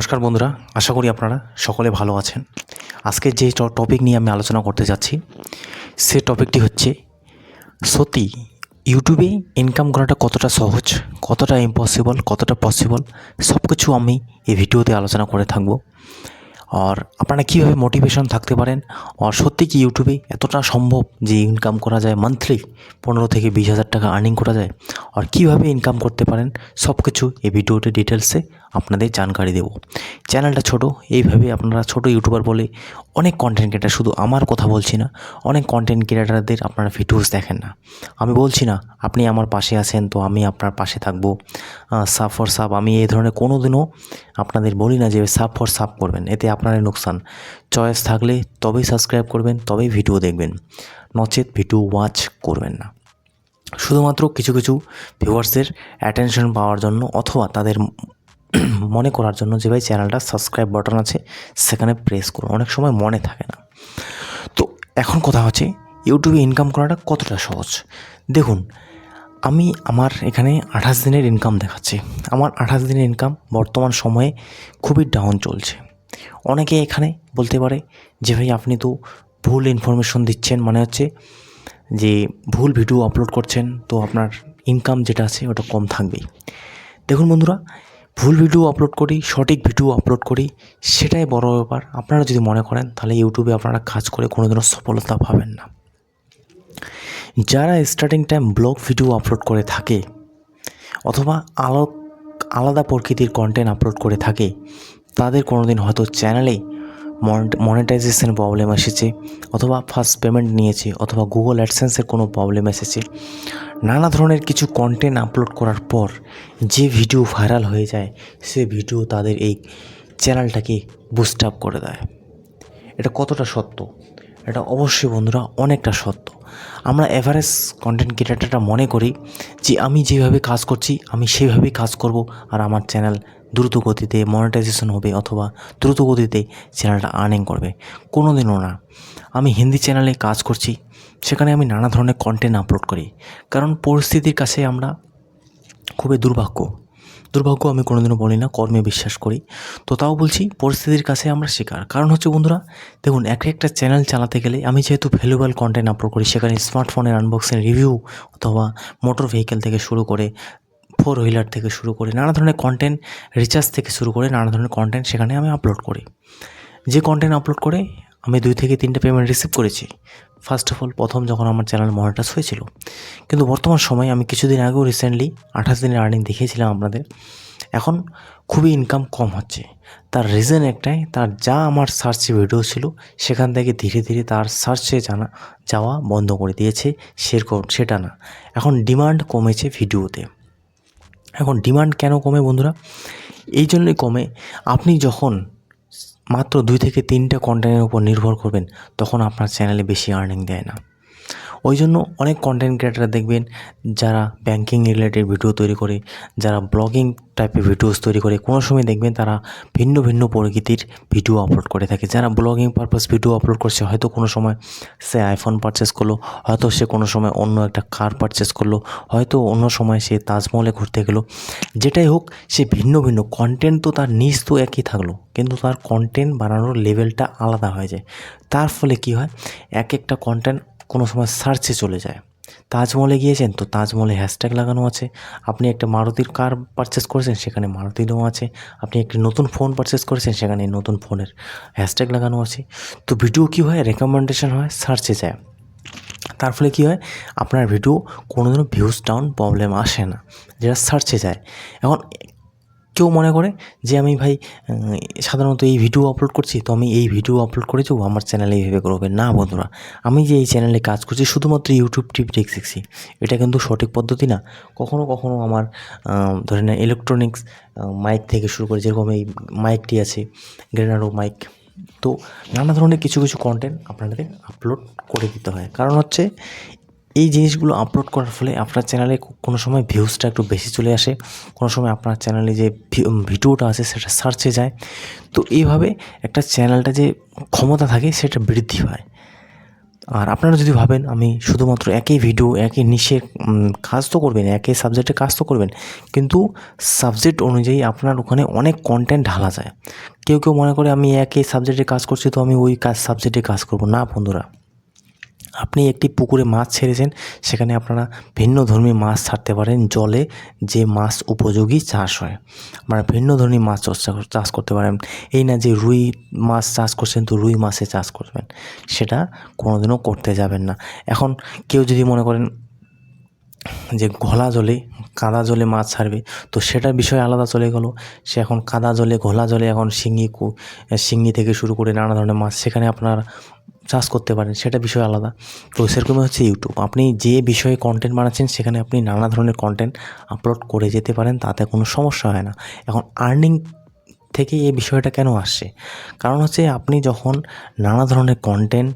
নমস্কার বন্ধুরা, আশা করি আপনারা সকলে ভালো আছেন। আজকে যে টপিক নিয়ে আমি আলোচনা করতে যাচ্ছি সে টপিকটি হচ্ছে সত্যি ইউটিউবে ইনকাম করাটা কতটা সহজ, কতটা ইম্পসিবল, কতটা পসিবল, সব কিছু আমি এই ভিডিওতে আলোচনা করে থাকবো। আর আপনারা কীভাবে মোটিভেশন থাকতে পারেন, আর সত্যি কি ইউটিউবে এতটা সম্ভব যে ইনকাম করা যায় মান্থলি 15 থেকে 20,000 টাকা আর্নিং করা যায়, আর কীভাবে ইনকাম করতে পারেন সব কিছু এই ভিডিওতে ডিটেলসে আপনাদের জানকারি দেব। চ্যানেলটা ছোট, এইভাবে আপনারা ছোট ইউটিউবার বলে অনেক কন্টেন্ট ক্রিয়েটার, শুধু আমার কথা বলছি না, অনেক কন্টেন্ট ক্রিয়েটারদের আপনারা ভিডিওস দেখেন না। আমি বলছি না আপনি আমার পাশে আছেন তো আমি আপনার পাশে থাকবো, সাব ফর সাব, আমি এই ধরনের কোনো দিনও আপনাদের বলি না যে সাব ফর সাব করবেন, এতে আপনারই লোকসান। চয়েস থাকলে তবেই সাবস্ক্রাইব করবেন, তবেই ভিডিও দেখবেন, নচেত ভিডিও ওয়াচ করবেন না। শুধুমাত্র কিছু কিছু ভিউয়ার্সের অ্যাটেনশন পাওয়ার জন্য অথবা তাদের মনে করার জন্য যে ভাই চ্যানেলটা সাবস্ক্রাইব বাটন আছে সেখানে প্রেস করুন, অনেক সময় মনে থাকে না। তো এখন কথা হচ্ছে ইউটিউবে ইনকাম করাটা কতটা সহজ। দেখুন, আমি আমার এখানে 28 দিনের ইনকাম দেখাচ্ছি। আমার 28 দিনের ইনকাম বর্তমান সময়ে খুবই ডাউন চলছে। অনেকে এখানে বলতে পারে যে ভাই আপনি তো ভুল ইনফরমেশন দিচ্ছেন, মানে হচ্ছে যে ভুল ভিডিও আপলোড করছেন, তো আপনার ইনকাম যেটা আছে ওটা কম থাকবেই। দেখুন বন্ধুরা, ভুল ভিডিও আপলোড করি, সঠিক ভিডিও আপলোড করি, সেটাই বড় ব্যাপার। আপনারা যদি মনে করেন তাহলে ইউটিউবে আপনারা কাজ করে কোনোদিনও সফলতা পাবেন না। যারা starting time blog video upload করে থাকে অথবা আলাদা প্রকৃতির কন্টেন্ট আপলোড করে থাকে, তাদের কোনোদিন হয়তো চ্যানেলে মনিটাইজেশন প্রবলেম এসেছে, অথবা ফার্স্ট পেমেন্ট নিয়েছে, অথবা গুগল অ্যাডসেন্সের কোনো প্রবলেম এসেছে। নানা ধরনের কিছু কন্টেন্ট আপলোড করার পর যে ভিডিও ভাইরাল হয়ে যায়, সে ভিডিও তাদের এই চ্যানেলটাকে বুস্ট আপ করে দেয়। এটা কতটা সত্য? এটা অবশ্যই বন্ধুরা অনেকটা সত্য। আমরা এভারেজ কন্টেন্ট ক্রিয়েটাররা মনে করি যে আমি যেভাবে কাজ করছি আমি সেভাবেই কাজ করব, আর আমার চ্যানেল দ্রুত গতিতে মনিটাইজেশন হবে অথবা দ্রুত গতিতে চ্যানেলটা আর্নিং করবে। কোনো দিনও না। আমি হিন্দি চ্যানেলে কাজ করছি, সেখানে আমি নানা ধরনের কন্টেন্ট আপলোড করি, কারণ পরিস্থিতির কাছে আমরা খুবই দুর্ভাগ্য আমি কোনোদিনও বলি না, কর্মে বিশ্বাস করি। তো তাও বলছি পরিস্থিতির কাছে আমরা শিকার। কারণ হচ্ছে বন্ধুরা, দেখুন একটা চ্যানেল চালাতে গেলে আমি যেহেতু ভ্যালুয়েবল কন্টেন্ট আপলোড করি, সেখানে স্মার্টফোনের আনবক্সিং রিভিউ অথবা মোটর ভেহিকেল থেকে শুরু করে ফোর হুইলার থেকে শুরু করে নানা ধরনের কন্টেন্ট, রিচার্জ থেকে শুরু করে নানা ধরনের কন্টেন্ট সেখানে আমি আপলোড করি। যে কন্টেন্ট আপলোড করে আমি 2 থেকে 3টে পেমেন্ট রিসিভ করেছি ফার্স্ট অফ অল, প্রথম যখন আমার চ্যানেল মনিটাইজ হয়েছিল। কিন্তু বর্তমান সময়ে আমি কিছুদিন আগেও রিসেন্টলি 28 দিনের আর্নিং দেখিয়েছিলাম আপনাদের। এখন খুবই ইনকাম কম হচ্ছে। তার রিজন একটাই, তার যা আমার সার্চে ভিডিও ছিল সেখান থেকে ধীরে ধীরে তার সার্চে যাওয়া বন্ধ করে দিয়েছে। সেরকম সেটা না, এখন ডিমান্ড কমেছে ভিডিওতে। এখন ডিমান্ড কেন কমে বন্ধুরা? এই জন্যই কমে, আপনি যখন মাত্র 2 থেকে 3টা কন্টেন্টের উপর নির্ভর করবেন তখন আপনার চ্যানেলে বেশি আর্নিং দেয় না। ওই জন্য অনেক কন্টেন্ট ক্রিয়েটার দেখবেন যারা ব্যাংকিং রিলেটেড ভিডিও তৈরি করে, যারা ব্লগিং টাইপের ভিডিওস তৈরি করে, কোনো সময় দেখবেন তারা ভিন্ন ভিন্ন প্রকৃতির ভিডিও আপলোড করে থাকে। যারা ব্লগিং পারপাস ভিডিও আপলোড করছে, হয়তো কোনো সময় সে আইফোন পারচেস করলো, হয়তো সে কোনো সময় অন্য একটা কার পারচেস করলো, হয়তো অন্য সময় সে তাজমহলে ঘুরতে গেলো। যেটাই হোক, সে ভিন্ন ভিন্ন কন্টেন্ট, তো তার নিজ তো একই থাকলো, কিন্তু তার কন্টেন্ট বানানোর লেভেলটা আলাদা হয়ে যায়। তার ফলে কি হয়, একটা কন্টেন্ট কোনো সময় সার্চে চলে যায়। তাজমহলে গিয়েছেন তো তাজমহলে হ্যাশট্যাগ লাগানো আছে। আপনি একটা মারুতির কার পারচেস করেছেন, সেখানে মারুতি দেওয়া আছে। আপনি একটি নতুন ফোন পারচেস করেছেন, সেখানে নতুন ফোনের হ্যাশট্যাগ লাগানো আছে। তো ভিডিও কী হয়, রেকমেন্ডেশন হয়, সার্চে যায়। তার ফলে কী হয়, আপনার ভিডিও কোনোদিনও ভিউজ ডাউন প্রবলেম আসে না, যেটা সার্চে যায়। এখন কেউ মনে করে যে আমি ভাই সাধারণত এই ভিডিও আপলোড করছি, তো আমি এই ভিডিও আপলোড করে যাবো, আমার চ্যানেলে এইভাবে করবে না। বন্ধুরা, আমি যে এই চ্যানেলে কাজ করছি শুধুমাত্র ইউটিউব টিপ শিখছি, এটা কিন্তু সঠিক পদ্ধতি না। কখনো কখনো আমার ধরে নেন ইলেকট্রনিক্স মাইক থেকে শুরু করে, যেরকম এই মাইকটি আছে গ্রেনাডো মাইক, তো নানা ধরনের কিছু কিছু কন্টেন্ট আপনাদের আপলোড করে দিতে হয়। কারণ হচ্ছে এই জিনিসগুলো আপলোড করার ফলে আপনার চ্যানেলে কোনো সময় ভিউজটা একটু বেশি চলে আসে, কোনো সময় আপনার চ্যানেলে যে ভিডিওটা আছে সেটা সার্চে যায়। তো এইভাবে একটা চ্যানেলটা যে ক্ষমতা থাকে সেটা বৃদ্ধি পায়। আর আপনারা যদি ভাবেন আমি শুধুমাত্র একই ভিডিও একই নিশের কাজ তো করবেন, একই সাবজেক্টে কাজ তো করবেন, কিন্তু সাবজেক্ট অনুযায়ী আপনার ওখানে অনেক কন্টেন্ট ঢালা যায়। কেউ কেউ মনে করে আমি একই সাবজেক্টে কাজ করছি তো আমি ওই সাবজেক্টে কাজ করব না বন্ধুরা। আপনি একটি পুকুরে মাছ ছেড়েছেন, সেখানে আপনারা ভিন্নধর্মী মাছ ছাড়তে পারেন, জলে যে মাছ উপযোগী চাষ হয়, মানে ভিন্নধর্মী মাছ চাষ করতে পারেন। এই না যে রুই মাছ চাষ করছেন তো রুই মাছে চাষ করবেন, সেটা কোনোদিনও করতে যাবেন না। এখন কেউ যদি মনে করেন যে ঘোলা জলে কাদা জলে মাছ ছাড়বে, তো সেটার বিষয় আলাদা চলে গেল। সে এখন কাদা জলে ঘোলা জলে এখন শিঙি থেকে শুরু করে নানা ধরনের মাছ সেখানে আপনারা চাষ করতে পারেন, সেটা বিষয় আলাদা। তো সেরকমই হচ্ছে ইউটিউব, আপনি যে বিষয়ে কন্টেন্ট বানাচ্ছেন সেখানে আপনি নানা ধরনের কন্টেন্ট আপলোড করে যেতে পারেন, তাতে কোনো সমস্যা হয় না। এখন আর্নিং থেকে এই বিষয়টা কেন আসছে, কারণ হচ্ছে আপনি যখন নানা ধরনের কন্টেন্ট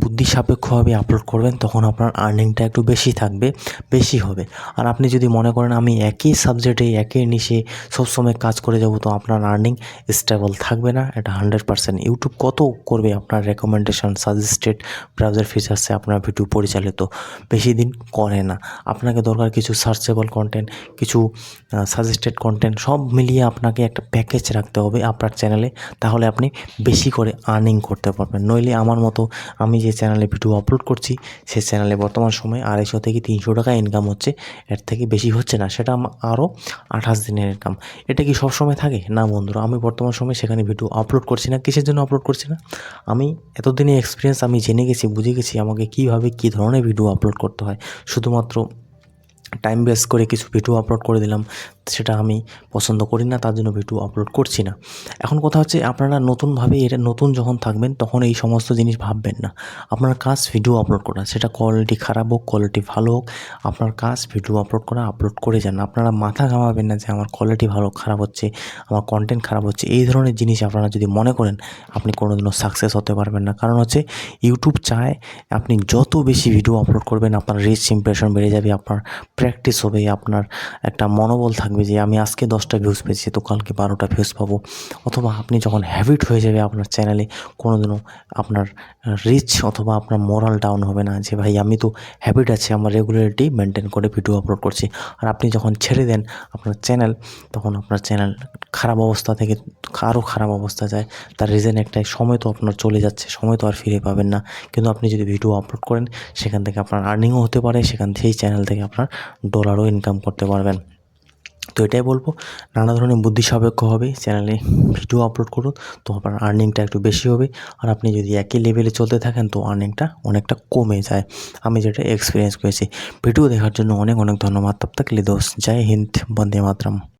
বুদ্ধি সাপেক্ষভাবে আপলোড করবেন তখন আপনার আর্নিংটা একটু বেশি থাকবে, বেশি হবে। আর আপনি যদি মনে করেন আমি একই সাবজেক্টে একই নিশে সবসময় কাজ করে যাব, তো আপনার আর্নিং স্টেবল থাকবে না, এটা 100%। ইউটিউব কত করবে আপনার রেকমেন্ডেশন, সাজেস্টেড ব্রাউজার ফিচার্সে আপনার ভিডিও পরিচালিত, বেশি দিন করে না। আপনাকে দরকার কিছু সার্চেবল কন্টেন্ট, কিছু সাজেস্টেড কন্টেন্ট, সব মিলিয়ে আপনাকে একটা প্যাকেজ রাখতে হবে আপনার চ্যানেলে, তাহলে আপনি বেশি করে আর্নিং করতে পারবেন। নইলে আমার মতো আমি যে চ্যানেলে ভিডিও আপলোড করছি সেই চ্যানেলে বর্তমান সময়ে 250 থেকে 300 টাকা ইনকাম হচ্ছে, এর থেকে বেশি হচ্ছে না। সেটা আরও 28 দিনের ইনকাম। এটা কি সব সময় থাকে না বন্ধুরা? আমি বর্তমান সময়ে সেখানে ভিডিও আপলোড করছি না। কিসের জন্য আপলোড করছি না? আমি এতদিনের এক্সপিরিয়েন্স আমি জেনে গেছি, বুঝে গেছি আমাকে কীভাবে কী ধরনের ভিডিও আপলোড করতে হয়। শুধুমাত্র টাইম ওয়েস্ট করে কিছু ভিডিও আপলোড করে দিলাম, সেটা আমি পছন্দ করি না, তার জন্য ভিডিও আপলোড করছি না। এখন কথা হচ্ছে আপনারা নতুনভাবে এটা নতুন যখন থাকবেন তখন এই সমস্ত জিনিস ভাববেন না। আপনার কাজ ভিডিও আপলোড করা, সেটা কোয়ালিটি খারাপ হোক কোয়ালিটি ভালো হোক, আপনার কাজ ভিডিও আপলোড করা, আপলোড করে যান। আপনারা মাথা ঘামাবেন না যে আমার কোয়ালিটি ভালো খারাপ হচ্ছে, আমার কন্টেন্ট খারাপ হচ্ছে, এই ধরনের জিনিস আপনারা যদি মনে করেন আপনি কোনোদিনও সাকসেস হতে পারবেন না। কারণ হচ্ছে ইউটিউব চায় আপনি যত বেশি ভিডিও আপলোড করবেন আপনার রিচ ইমপ্রেশন বেড়ে যাবে, আপনার প্র্যাকটিস হবে, আপনার একটা মনোবল থাকবে যে আমি আজকে 10টা ভিউজ পেয়েছি তো কালকে 12টা ভিউজ পাবো। অথবা আপনি যখন হ্যাবিট হয়ে যাবে আপনার চ্যানেলে, কোনোদিনও আপনার রিচ অথবা আপনার মোরাল ডাউন হবে না যে ভাই আমি তো হ্যাবিট আছে, আমার রেগুলারিটি মেনটেন করে ভিডিও আপলোড করছি। আর আপনি যখন ছেড়ে দেন আপনার চ্যানেল, তখন আপনার চ্যানেল খারাপ অবস্থা থেকে আরও খারাপ অবস্থা যায়। তার রিজন একটাই, সময় তো আপনার চলে যাচ্ছে, সময় তো আর ফিরে পাবেন না। কিন্তু আপনি যদি ভিডিও আপলোড করেন সেখান থেকে আপনার আর্নিংও হতে পারে, সেই চ্যানেল থেকে আপনার ডলারও ইনকাম করতে পারবেন। তো এটাই বলবো, নানা ধরনের বুদ্ধি সাপেক্ষভাবে চ্যানেলে ভিডিও আপলোড করুন, তো আপনার আর্নিংটা একটু বেশি হবে। আর আপনি যদি একই লেভেলে চলতে থাকেন তো আর্নিংটা অনেকটা কমে যায়, আমি যেটা এক্সপিরিয়েন্স করেছি। ভিডিও দেখার জন্য অনেক অনেক ধন্যবাদ। তব তক লে দোস্ত, জয় হিন্দ, বন্দে মাতরম।